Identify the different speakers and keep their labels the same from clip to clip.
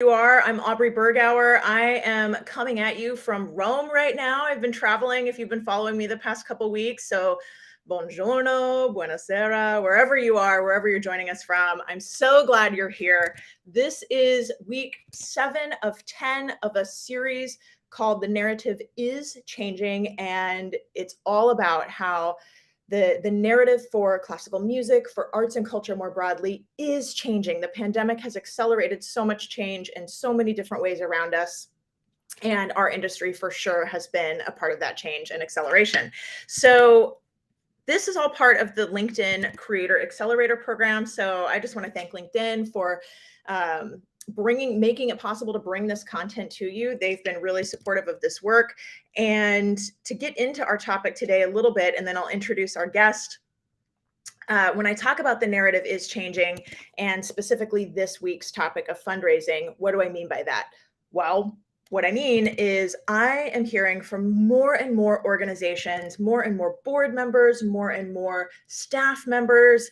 Speaker 1: You are. I'm Aubrey Bergauer. I am coming at you from Rome right now. I've been traveling if you've been following me the past couple weeks. So, buongiorno, buonasera, wherever you are, wherever you're joining us from. I'm so glad you're here. This is week 7 of 10 of a series called The Narrative is Changing. And it's all about how the narrative for classical music, for arts and culture more broadly, is changing. The pandemic has accelerated so much change in so many different ways around us. And our industry for sure has been a part of that change and acceleration. So this is all part of the LinkedIn Creator Accelerator program. So I just want to thank LinkedIn for making it possible to bring this content to you. They've been really supportive of this work. And to get into our topic today a little bit, and then I'll introduce our guest. When I talk about the narrative is changing, and specifically this week's topic of fundraising, what do I mean by that? Well, what I mean is I am hearing from more and more organizations, more and more board members, more and more staff members,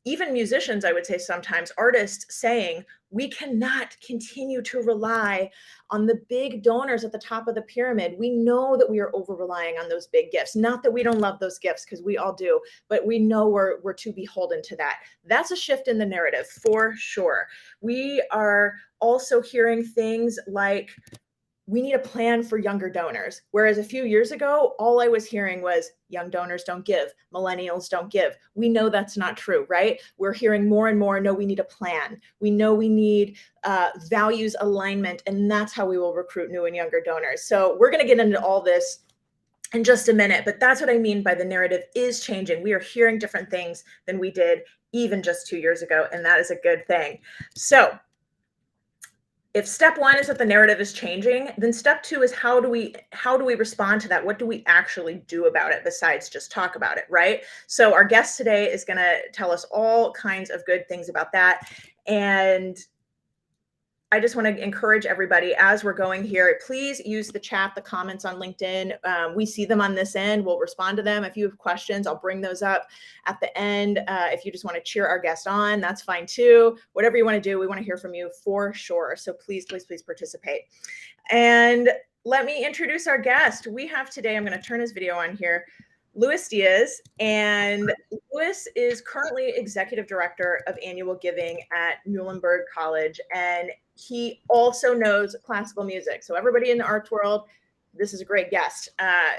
Speaker 1: even musicians, I would say sometimes, artists saying, we cannot continue to rely on the big donors at the top of the pyramid. We know that we are over relying on those big gifts. Not that we don't love those gifts, because we all do, but we know we're too beholden to that. That's a shift in the narrative for sure. We are also hearing things like, we need a plan for younger donors. Whereas a few years ago, all I was hearing was young donors don't give, millennials don't give. We know that's not true, right? We're hearing more and more, no, we need a plan. We know we need values alignment, and that's how we will recruit new and younger donors. So we're gonna get into all this in just a minute, but that's what I mean by the narrative is changing. We are hearing different things than we did even just 2 years ago, and that is a good thing. So if step 1 is that the narrative is changing, then step 2 is how do we respond to that? What do we actually do about it besides just talk about it, right? So our guest today is going to tell us all kinds of good things about that. And I just want to encourage everybody as we're going here, please use the chat, the comments on LinkedIn. We see them on this end. We'll respond to them. If you have questions, I'll bring those up at the end. If you just want to cheer our guest on, that's fine too. Whatever you want to do, we want to hear from you for sure. So please, please, please participate. And let me introduce our guest. We have today, I'm going to turn his video on here, Louis Diez, and Louis is currently executive director of annual giving at Muhlenberg College, and he also knows classical music. So everybody in the arts world, this is a great guest.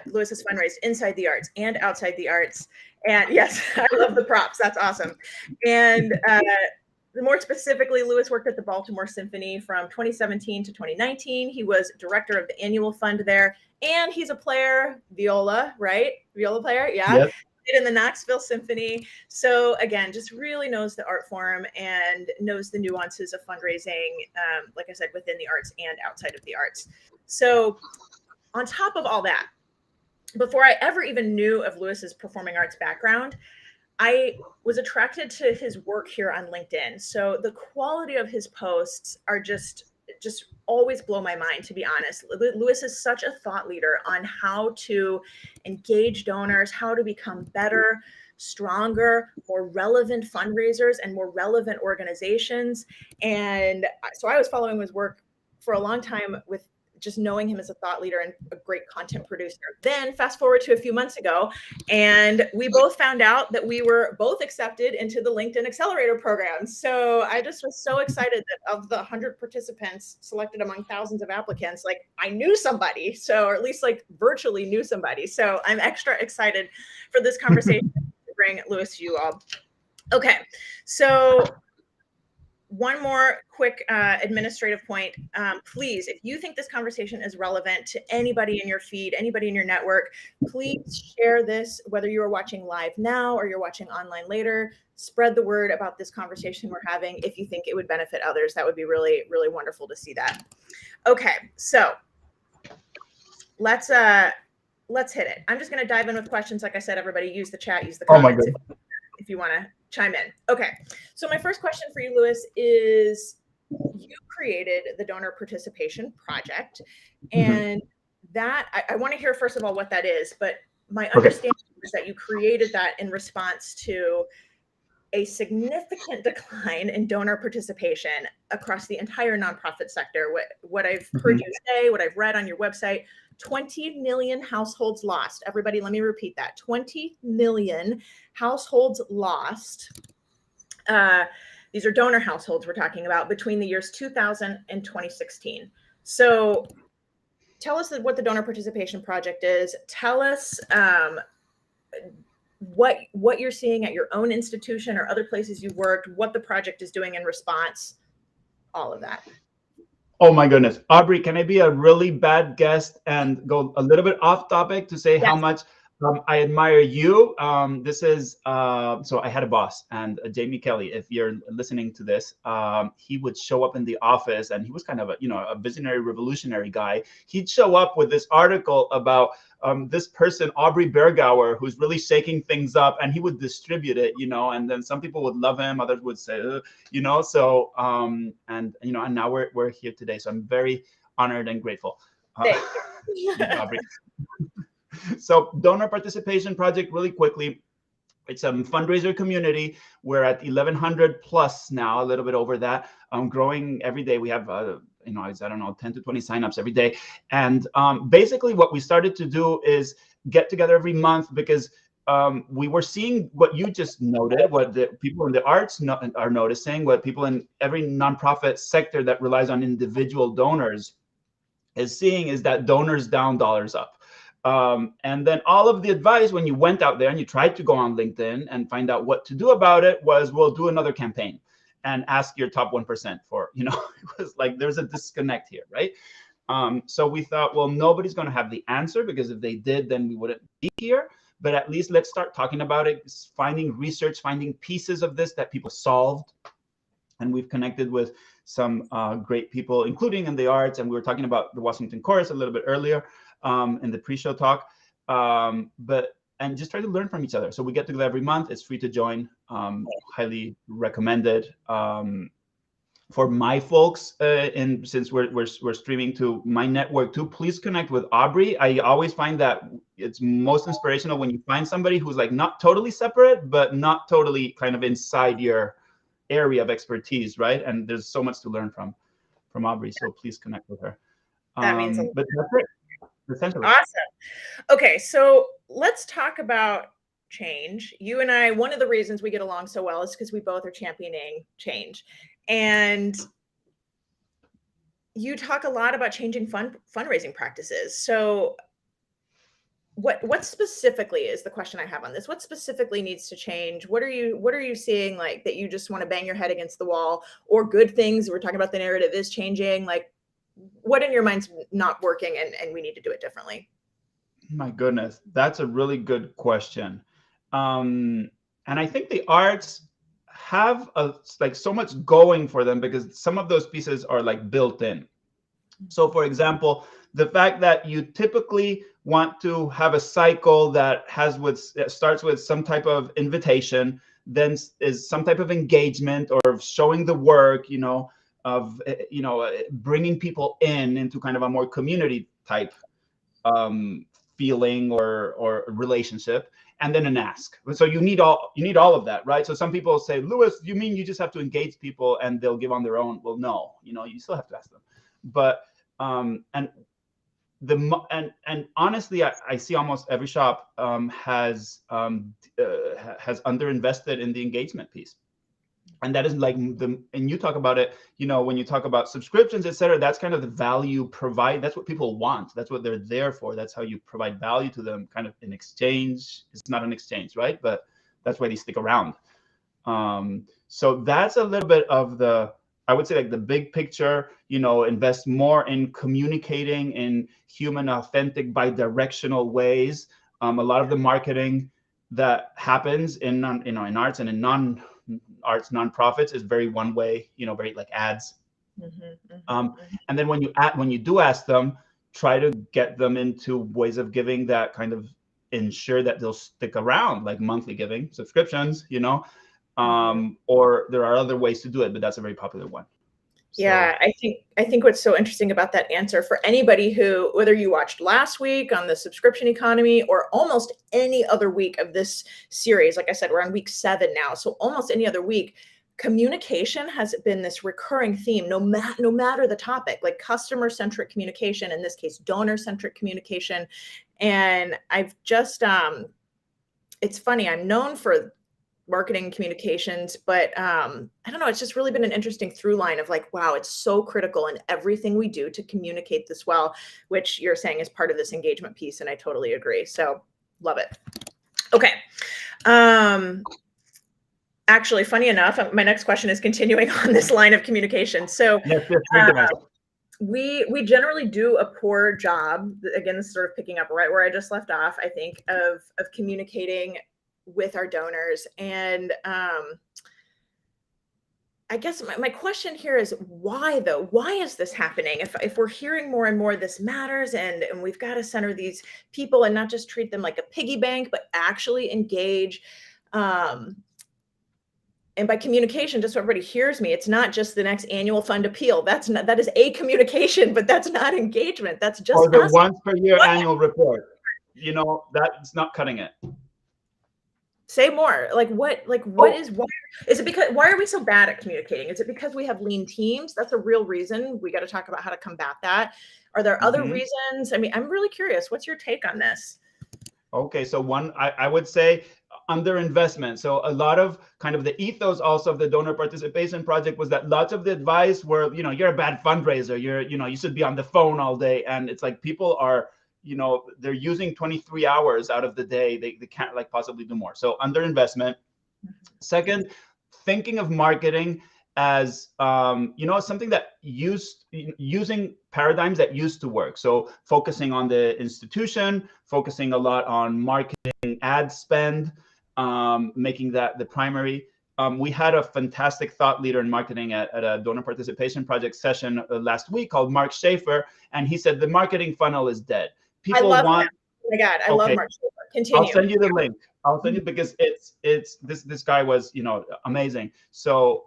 Speaker 1: Louis has fundraised inside the arts and outside the arts, and yes, I love the props. That's awesome. And more specifically, Louis worked at the Baltimore Symphony from 2017 to 2019. He was director of the annual fund there, and he's a player, viola, right? Viola player, yeah.
Speaker 2: Yep.
Speaker 1: In the Knoxville Symphony. So again, just really knows the art form and knows the nuances of fundraising, like I said, within the arts and outside of the arts. So on top of all that, before I ever even knew of Louis's performing arts background, I was attracted to his work here on LinkedIn. So the quality of his posts are just always blow my mind, to be honest. Louis is such a thought leader on how to engage donors, how to become better, stronger, more relevant fundraisers and more relevant organizations. And so I was following his work for a long time with just knowing him as a thought leader and a great content producer. Then fast forward to a few months ago, and we both found out that we were both accepted into the LinkedIn Accelerator program. So I just was so excited that of the 100 participants selected among thousands of applicants, like I knew somebody, so, or at least like virtually knew somebody. So I'm extra excited for this conversation to bring Louis to you all. Okay, so one more quick administrative point. Please, if you think this conversation is relevant to anybody in your feed, anybody in your network, please share this, whether you are watching live now or you're watching online later. Spread the word about this conversation we're having if you think it would benefit others. That would be really, really wonderful to see that. Okay, so let's hit it. I'm just going to dive in with questions. Like I said, everybody use the chat, use the comments if you want to chime in. Okay, so my first question for you, Louis, is you created the Donor Participation Project, and that I want to hear first of all what that is, but my understanding is that you created that in response to a significant decline in donor participation across the entire nonprofit sector. What I've heard you say, what I've read on your website, 20 million households lost. Everybody, let me repeat that. 20 million households lost. These are donor households we're talking about between the years 2000 and 2016. So tell us what the Donor Participation Project is. Tell us what you're seeing at your own institution or other places you've worked, what the project is doing in response, all of that.
Speaker 2: Oh my goodness. Aubrey, can I be a really bad guest and go a little bit off topic to say how much I admire you? This is, so I had a boss, and Jamie Kelly, if you're listening to this, he would show up in the office, and he was kind of a visionary, revolutionary guy. He'd show up with this article about this person, Aubrey Bergauer, who's really shaking things up, and he would distribute it, and then some people would love him, others would say, so, and now we're here today. So I'm very honored and grateful.
Speaker 1: Thank you.
Speaker 2: Aubrey. So Donor Participation Project, really quickly, it's a fundraiser community. We're at 1,100 plus now, a little bit over that, growing every day. We have, I don't know, 10 to 20 signups every day. And basically what we started to do is get together every month because we were seeing what you just noted, what the people in the arts are noticing, what people in every nonprofit sector that relies on individual donors is seeing, is that donors down, dollars up. And then all of the advice when you went out there and you tried to go on LinkedIn and find out what to do about it was, well, do another campaign and ask your top 1% for, it was like, there's a disconnect here, right? So we thought, well, nobody's going to have the answer, because if they did, then we wouldn't be here. But at least let's start talking about it, finding research, finding pieces of this that people solved. And we've connected with some great people, including in the arts. And we were talking about the Washington Chorus a little bit earlier in the pre-show talk, and just try to learn from each other. So we get together every month. It's free to join, highly recommended. For my folks, and since we're streaming to my network too, please connect with Aubrey. I always find that it's most inspirational when you find somebody who's like not totally separate, but not totally kind of inside your area of expertise, right? And there's so much to learn from Aubrey. So please connect with her.
Speaker 1: That means
Speaker 2: but that's it. Essentially.
Speaker 1: Awesome. Okay, so let's talk about change. You and I, one of the reasons we get along so well is because we both are championing change. And you talk a lot about changing fundraising practices. So what specifically is the question I have on this? What specifically needs to change? What are you seeing, like, that you just want to bang your head against the wall, or good things? We're talking about the narrative is changing. Like, what in your mind's not working and we need to do it differently?
Speaker 2: My goodness, that's a really good question. And I think the arts have like so much going for them, because some of those pieces are like built in. So for example, the fact that you typically want to have a cycle that starts with some type of invitation, then is some type of engagement or showing the work, of bringing people into kind of a more community type feeling or relationship, and then an ask. So you need all of that, right? So some people say, Louis, you mean you just have to engage people and they'll give on their own? Well, no, you still have to ask them. But and honestly, I see almost every shop has underinvested in the engagement piece. And that is like and you talk about it, when you talk about subscriptions, et cetera, that's kind of the value that's what people want. That's what they're there for. That's how you provide value to them, kind of in exchange. It's not an exchange, right? But that's why they stick around. So that's a little bit of I would say, like, the big picture, invest more in communicating in human, authentic, bi-directional ways. A lot of the marketing that happens in arts and in non-arts nonprofits is very one way, very like ads. And then when you do ask them, try to get them into ways of giving that kind of ensure that they'll stick around, like monthly giving, subscriptions, or there are other ways to do it, but that's a very popular one. So
Speaker 1: Yeah, I think what's so interesting about that answer for anybody who, whether you watched last week on the subscription economy or almost any other week of this series, like I said, we're on week 7 now, so almost any other week, communication has been this recurring theme, no matter the topic, like customer-centric communication, in this case, donor-centric communication. And I've just, it's funny, I'm known for marketing communications, but I don't know, it's just really been an interesting through line of like, wow, it's so critical in everything we do to communicate this well, which you're saying is part of this engagement piece, and I totally agree. So love it. Okay. Actually, funny enough, my next question is continuing on this line of communication. So
Speaker 2: yes, bring the rest.
Speaker 1: we generally do a poor job, again, this is sort of picking up right where I just left off, I think, of communicating with our donors. And I guess my question here is why though? Why is this happening? If we're hearing more and more this matters, and we've got to center these people and not just treat them like a piggy bank, but actually engage. And by communication, just so everybody hears me, it's not just the next annual fund appeal. That is a communication, but that's not engagement. That's just
Speaker 2: Or the
Speaker 1: us.
Speaker 2: once per year annual report. That's not cutting it.
Speaker 1: Say more. What
Speaker 2: Oh,
Speaker 1: is, why is it, because why are we so bad at communicating? Is it because we have lean teams? That's a real reason. We got to talk about how to combat that. Are there other
Speaker 2: mhm.
Speaker 1: reasons? I mean, I'm really curious. What's your take on this?
Speaker 2: Okay, so one, I would say underinvestment. So a lot of kind of the ethos also of the donor participation project was that lots of the advice were, you're a bad fundraiser. You should be on the phone all day. And it's like people are, they're using 23 hours out of the day. They can't like possibly do more. So underinvestment. Second, thinking of marketing as something that using paradigms that used to work. So focusing on the institution, focusing a lot on marketing ad spend, making that the primary. We had a fantastic thought leader in marketing at a donor participation project session last week called Mark Schaefer, and he said the marketing funnel is dead.
Speaker 1: I
Speaker 2: People
Speaker 1: love
Speaker 2: want
Speaker 1: him. Oh my God, I love
Speaker 2: okay.
Speaker 1: Mark Schaefer.
Speaker 2: I'll
Speaker 1: Continue.
Speaker 2: send you the link. I'll send you because it's this guy was amazing. So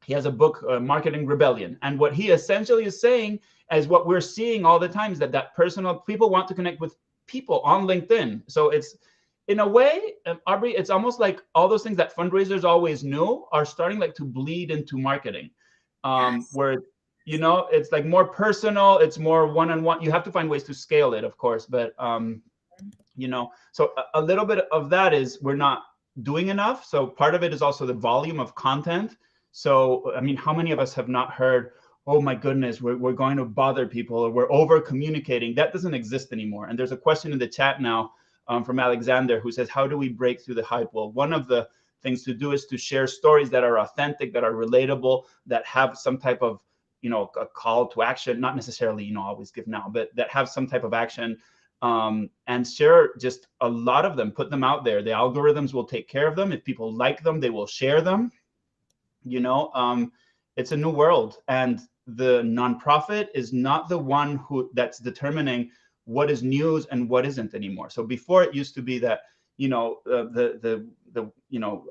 Speaker 2: he has a book, Marketing Rebellion, and what he essentially is saying is what we're seeing all the time is that personal people want to connect with people on LinkedIn. So it's in a way, Aubrey, it's almost like all those things that fundraisers always knew are starting like to bleed into marketing,
Speaker 1: Yes.
Speaker 2: where it's like more personal, it's more one-on-one. You have to find ways to scale it, of course, but so a little bit of that is we're not doing enough. So part of it is also the volume of content. So I mean, how many of us have not heard, oh my goodness, we're going to bother people, or we're over communicating? That doesn't exist anymore. And there's a question in the chat now from Alexander, who says, how do we break through the hype? Well, one of the things to do is to share stories that are authentic, that are relatable, that have some type of a call to action, not necessarily always give now, but that have some type of action, and share just a lot of them, put them out there. The algorithms will take care of them. If people like them, they will share them. It's a new world, and the nonprofit is not the one that's determining what is news and what isn't anymore. So before, it used to be that the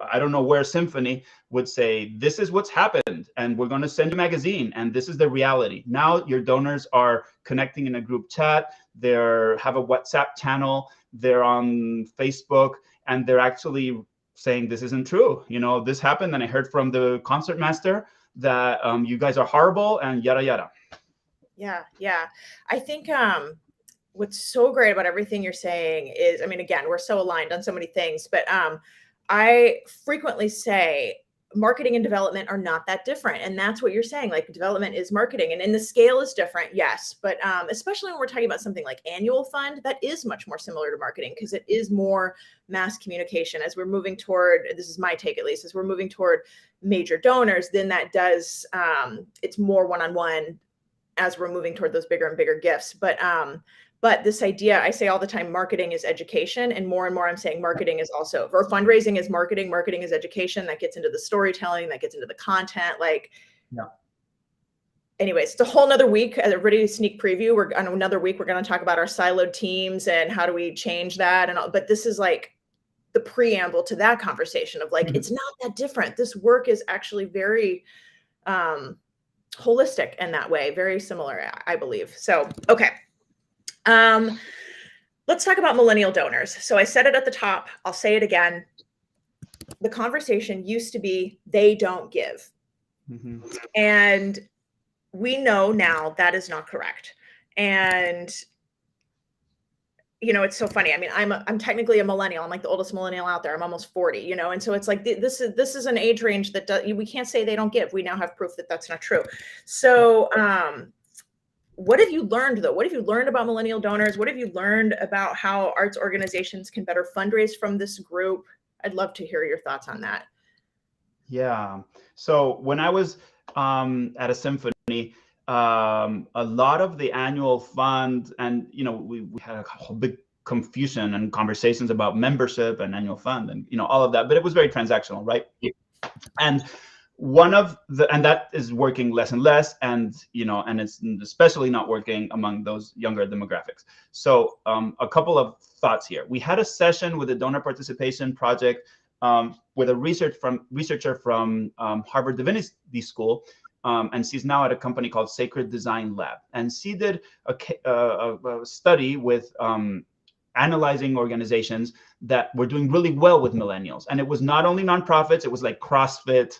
Speaker 2: I don't know where symphony would say, this is what's happened and we're going to send you a magazine and this is the reality. Now your donors are connecting in a group chat, they have a WhatsApp channel, they're on Facebook, and they're actually saying this isn't true. This happened and I heard from the concert master that you guys are horrible and yada yada.
Speaker 1: Yeah. I think what's so great about everything you're saying is, I mean, again, we're so aligned on so many things, but I frequently say marketing and development are not that different. And that's what you're saying. Like, development is marketing, and the scale is different, yes. But especially when we're talking about something like annual fund, that is much more similar to marketing because it is more mass communication. As we're moving toward, this is my take at least, as we're moving toward major donors, then that does, it's more one-on-one as we're moving toward those bigger and bigger gifts. But this idea, I say all the time, marketing is education, and more I'm saying marketing is also, or fundraising is marketing, marketing is education. That gets into the storytelling, that gets into the content. Like,
Speaker 2: yeah.
Speaker 1: Anyways, it's a whole nother week. Everybody, sneak preview. We're on another week. We're going to talk about our siloed teams and how do we change that and all. But this is like the preamble to that conversation of like, it's not that different. This work is actually very holistic in that way, very similar, I believe. So, okay. Let's talk about millennial donors. So I said it at the top, I'll say it again. The conversation used to be they don't give.
Speaker 2: Mm-hmm.
Speaker 1: And we know now that is not correct. And it's so funny. I mean, I'm technically a millennial. I'm like the oldest millennial out there. I'm almost 40, and so it's like this is an age range that we can't say they don't give. We now have proof that that's not true. So, what have you learned though? What have you learned about millennial donors? What have you learned about how arts organizations can better fundraise from this group? I'd love to hear your thoughts on that.
Speaker 2: Yeah. So when I was at a symphony, a lot of the annual fund, and we had a whole big confusion and conversations about membership and annual fund and all of that, but it was very transactional, right? And and that is working less and less, and and it's especially not working among those younger demographics. So a couple of thoughts here. We had a session with the donor participation project with a researcher from Harvard Divinity School, and she's now at a company called Sacred Design Lab. And she did a study with analyzing organizations that were doing really well with millennials. And it was not only nonprofits, it was like CrossFit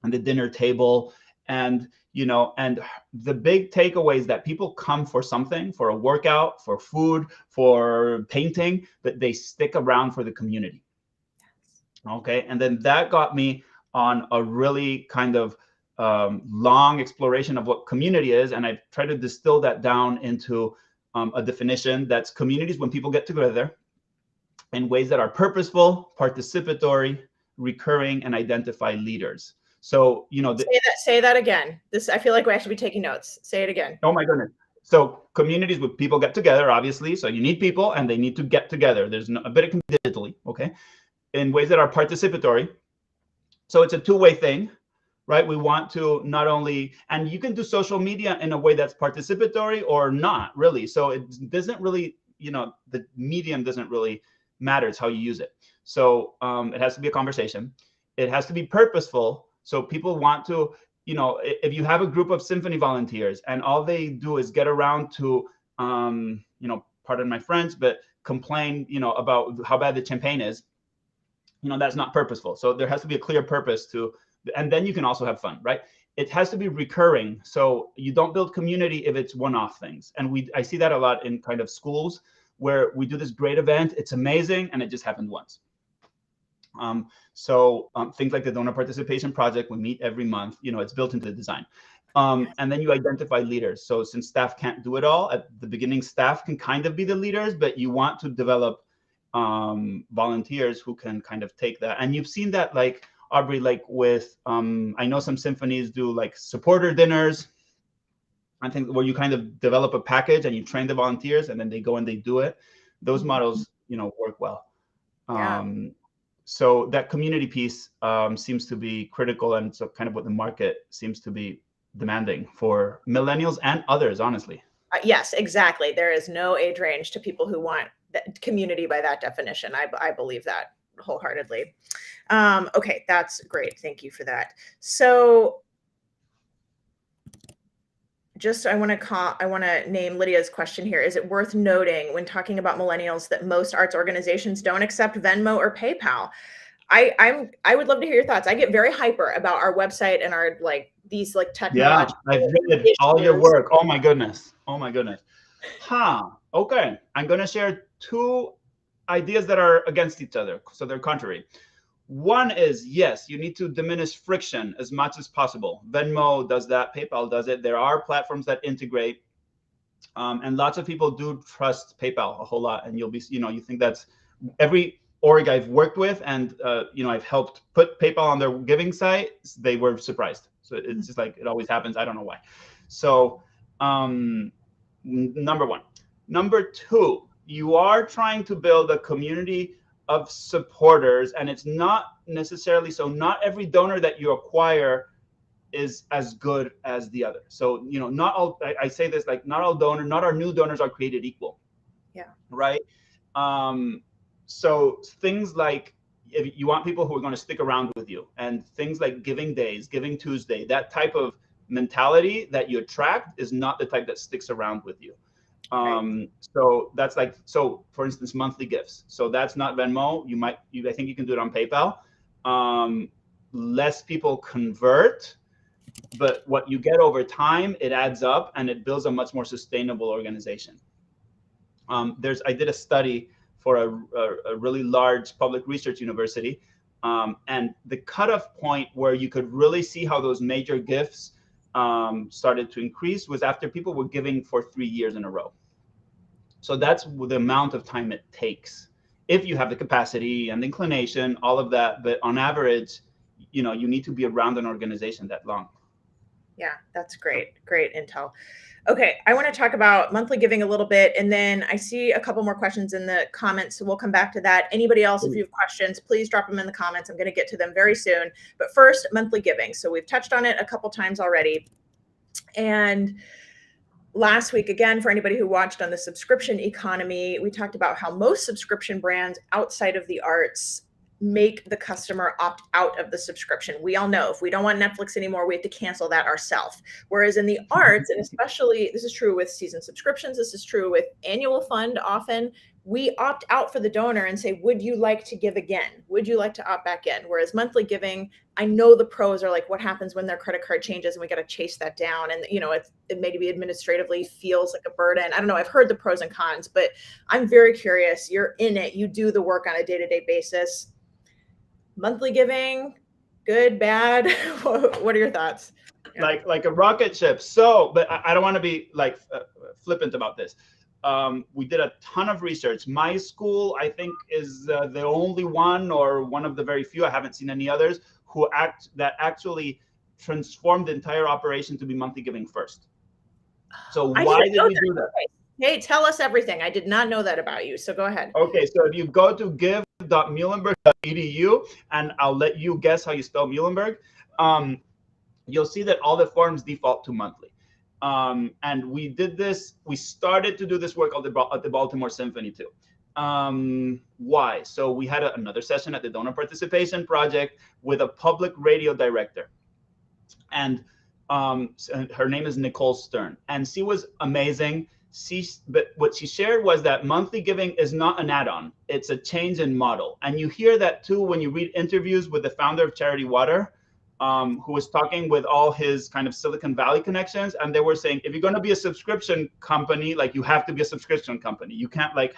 Speaker 2: and the dinner table. And and the big takeaway is that people come for something, for a workout, for food, for painting, but they stick around for the community. Okay, and then that got me on a really kind of long exploration of what community is, and I tried to distill that down into a definition that's communities when people get together in ways that are purposeful, participatory, recurring, and identify leaders. So
Speaker 1: say that again. I feel like we should be taking notes. Say it again.
Speaker 2: Oh my goodness. So communities with people get together, obviously. So you need people, and they need to get together. There's a bit of digitally, okay, in ways that are participatory. So it's a two-way thing, right? We want to not only, and you can do social media in a way that's participatory or not really. So it doesn't really, the medium doesn't really matter. It's how you use it. So it has to be a conversation. It has to be purposeful. So people want to, if you have a group of symphony volunteers and all they do is get around to, pardon my French, but complain, about how bad the champagne is, that's not purposeful. So there has to be a clear purpose to, and then you can also have fun, right? It has to be recurring. So you don't build community if it's one-off things. And I see that a lot in kind of schools where we do this great event, it's amazing, and it just happened once. So things like the donor participation project, we meet every month, it's built into the design. And then you identify leaders. So since staff can't do it all, at the beginning, staff can kind of be the leaders, but you want to develop volunteers who can kind of take that. And you've seen that, like Aubrey, like with, I know some symphonies do like supporter dinners, I think, where you kind of develop a package and you train the volunteers and then they go and they do it. Those models, work well.
Speaker 1: Yeah.
Speaker 2: So that community piece seems to be critical, and so kind of what the market seems to be demanding for millennials and others, honestly.
Speaker 1: Yes, exactly. There is no age range to people who want that community by that definition. I believe that wholeheartedly. Okay, that's great. Thank you for that. So I want to name Lydia's question here. Is it worth noting when talking about millennials that most arts organizations don't accept Venmo or PayPal? I would love to hear your thoughts. I get very hyper about our website and our these technological.
Speaker 2: Yeah, I've read all your work. Oh my goodness. Oh my goodness. Okay. I'm going to share two ideas that are against each other. So they're contrary. One is, yes, you need to diminish friction as much as possible. Venmo does that. PayPal does it. There are platforms that integrate. And lots of people do trust PayPal a whole lot. And you'll be, you think that's every org I've worked with, and I've helped put PayPal on their giving site, they were surprised. So it's just like, it always happens. I don't know why. So number one. Number two, you are trying to build a community of supporters, and it's not necessarily, so not every donor that you acquire is as good as the other. So, not all, I say this, like, not our new donors are created equal.
Speaker 1: Yeah.
Speaker 2: Right. So things like, if you want people who are going to stick around with you, and things like Giving Days, Giving Tuesday, that type of mentality that you attract is not the type that sticks around with you.
Speaker 1: Right.
Speaker 2: So that's like, so for instance, monthly gifts. So that's not Venmo. I think you can do it on PayPal. Less people convert, but what you get over time, it adds up and it builds a much more sustainable organization. I did a study for a really large public research university, and the cutoff point where you could really see how those major gifts started to increase was after people were giving for 3 years in a row. So that's the amount of time it takes if you have the capacity and the inclination, all of that. But on average, you need to be around an organization that long.
Speaker 1: Yeah, that's great. Great intel. Okay, I want to talk about monthly giving a little bit, and then I see a couple more questions in the comments, so we'll come back to that. Anybody else, if you have questions, please drop them in the comments. I'm going to get to them very soon. But first, monthly giving. So we've touched on it a couple times already. And last week, again, for anybody who watched on the subscription economy, we talked about how most subscription brands outside of the arts make the customer opt out of the subscription. We all know if we don't want Netflix anymore, we have to cancel that ourselves. Whereas in the arts, and especially this is true with season subscriptions, this is true with annual fund often, we opt out for the donor and say, would you like to give again? Would you like to opt back in? Whereas monthly giving, I know the pros are like, what happens when their credit card changes and we got to chase that down? And, it maybe administratively feels like a burden. I don't know. I've heard the pros and cons, but I'm very curious. You're in it. You do the work on a day-to-day basis. Monthly giving, good, bad? What are your thoughts?
Speaker 2: Yeah. Like a rocket ship. So, but I don't want to be like flippant about this. We did a ton of research. My school, I think, is the only one or one of the very few, I haven't seen any others, that actually transformed the entire operation to be monthly giving first. So why did we do that?
Speaker 1: Hey, tell us everything. I did not know that about you. So go ahead.
Speaker 2: Okay, so if you go to give.muhlenberg.edu, and I'll let you guess how you spell Muhlenberg, you'll see that all the forms default to monthly. And we started to do this work at the Baltimore Symphony too. Why? So we had another session at the Donor Participation Project with a public radio director. And her name is Nicole Stern. And she was amazing. But what she shared was that monthly giving is not an add-on. It's a change in model. And you hear that too when you read interviews with the founder of Charity Water, who was talking with all his kind of Silicon Valley connections. And they were saying, if you're going to be a subscription company, like you have to be a subscription company. You can't like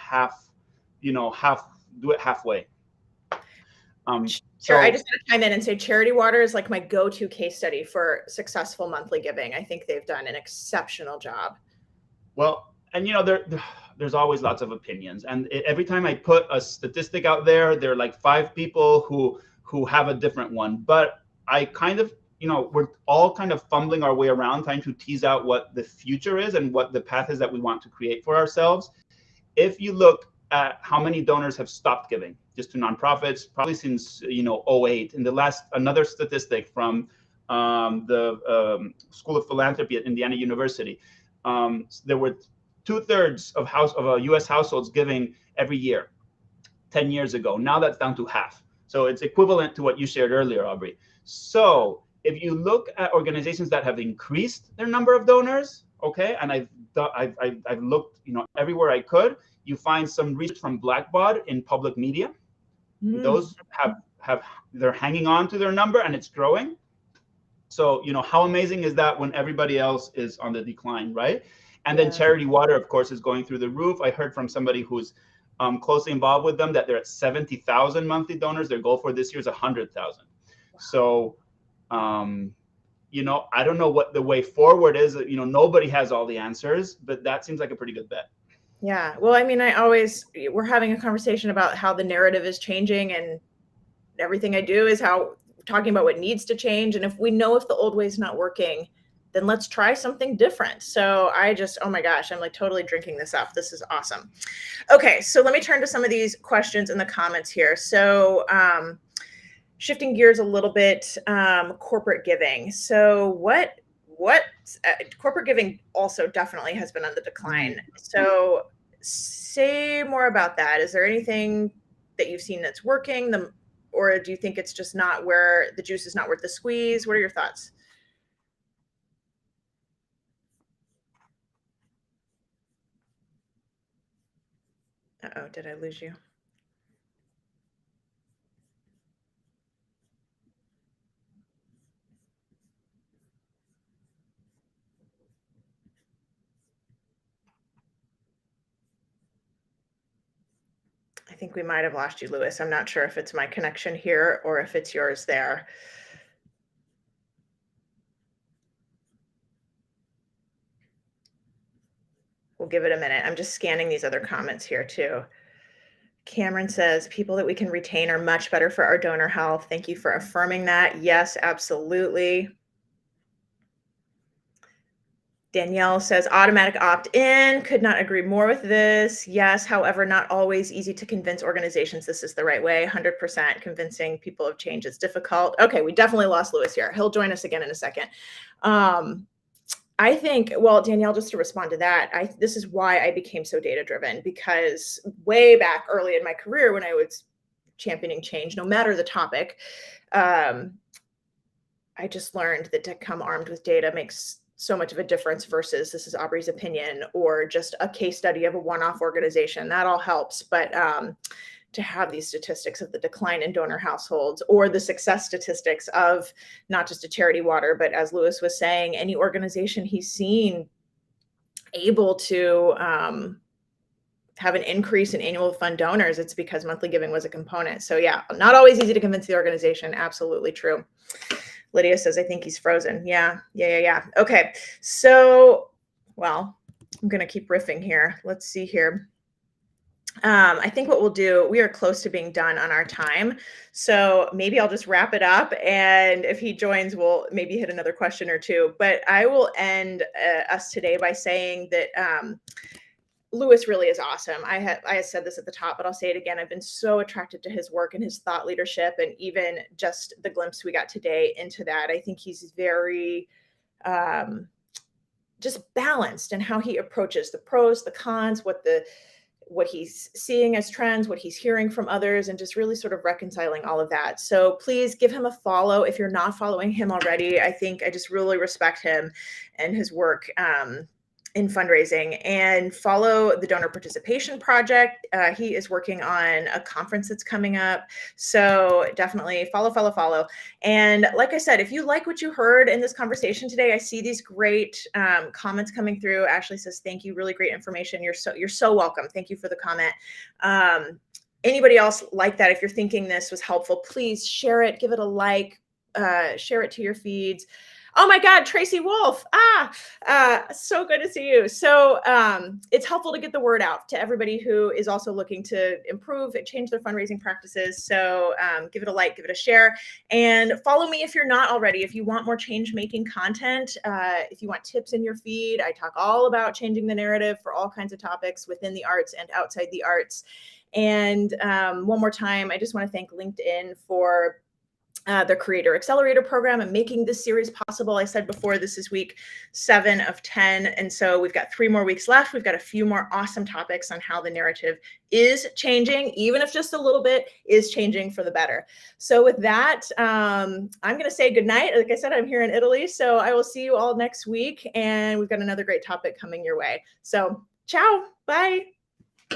Speaker 2: do it halfway.
Speaker 1: Sure. I just want to chime in and say Charity Water is like my go-to case study for successful monthly giving. I think they've done an exceptional job.
Speaker 2: Well, and there's always lots of opinions. And every time I put a statistic out there, there are like 5 people who have a different one. But I kind of, we're all kind of fumbling our way around trying to tease out what the future is and what the path is that we want to create for ourselves. If you look at how many donors have stopped giving just to nonprofits, probably since 2008. In the last, another statistic from the School of Philanthropy at Indiana University, there were 2/3 of U.S. households giving every year 10 years ago. Now that's down to half. So it's equivalent to what you shared earlier, Aubrey. So if you look at organizations that have increased their number of donors, okay, and I've looked everywhere I could, you find some research from Blackbaud in public media. Those they're hanging on to their number and it's growing. So how amazing is that when everybody else is on the decline, right? And then Charity Water, of course, is going through the roof. I heard from somebody who's closely involved with them that they're at 70,000 monthly donors. Their goal for this year is 100,000. Wow. So, I don't know what the way forward is. Nobody has all the answers, but that seems like a pretty good bet.
Speaker 1: Yeah. Well, I mean, we're having a conversation about how the narrative is changing, and everything I do is talking about what needs to change. And if we know if the old way is not working, then let's try something different. So oh my gosh, I'm like totally drinking this up. This is awesome. Okay. So let me turn to some of these questions in the comments here. So, shifting gears a little bit, corporate giving. So what corporate giving also definitely has been on the decline. So say more about that. Is there anything that you've seen that's working, or do you think it's just not where the juice is not worth the squeeze? What are your thoughts? Uh-oh, did I lose you? I think we might have lost you, Louis. I'm not sure if it's my connection here or if it's yours there. We'll give it a minute. I'm just scanning these other comments here too. Cameron says people that we can retain are much better for our donor health. Thank you for affirming that. Yes, absolutely. Danielle says automatic opt-in. Could not agree more with this. Yes, however, not always easy to convince organizations this is the right way. 100% convincing people of change is difficult. Okay, we definitely lost Louis here. He'll join us again in a second. I think, well, Danielle, just to respond to that, this is why I became so data-driven, because way back early in my career when I was championing change, no matter the topic, I just learned that to come armed with data makes so much of a difference versus this is Aubrey's opinion or just a case study of a one-off organization. That all helps, but to have these statistics of the decline in donor households or the success statistics of not just a charity water, but as Louis was saying, any organization he's seen able to have an increase in annual fund donors, it's because monthly giving was a component. So yeah, not always easy to convince the organization. Absolutely true. Lydia says, I think he's frozen. Yeah. Okay. So, well, I'm going to keep riffing here. Let's see here. I think what we'll do, we are close to being done on our time. So maybe I'll just wrap it up. And if he joins, we'll maybe hit another question or two. But I will end us today by saying that Louis really is awesome. I said this at the top, but I'll say it again. I've been so attracted to his work and his thought leadership, and even just the glimpse we got today into that. I think he's very just balanced in how he approaches the pros, the cons, what he's seeing as trends, what he's hearing from others, and just really sort of reconciling all of that. So please give him a follow if you're not following him already. I think I just really respect him and his work in fundraising, and follow the Donor Participation Project. He is working on a conference that's coming up. So definitely follow. And like I said, if you like what you heard in this conversation today, I see these great comments coming through. Ashley says, thank you, really great information. You're so welcome. Thank you for the comment. Anybody else like that? If you're thinking this was helpful, please share it, give it a like, share it to your feeds. Oh my God, Tracy Wolf. So good to see you. So it's helpful to get the word out to everybody who is also looking to improve and change their fundraising practices. So give it a like, give it a share, and follow me if you're not already. If you want more change-making content, if you want tips in your feed, I talk all about changing the narrative for all kinds of topics within the arts and outside the arts. And one more time, I just want to thank LinkedIn for the Creator Accelerator program and making this series possible. I said before, this is week 7 of 10. And so we've got 3 more weeks left. We've got a few more awesome topics on how the narrative is changing, even if just a little bit is changing for the better. So with that, I'm going to say goodnight. Like I said, I'm here in Italy, so I will see you all next week. And we've got another great topic coming your way. So ciao, bye.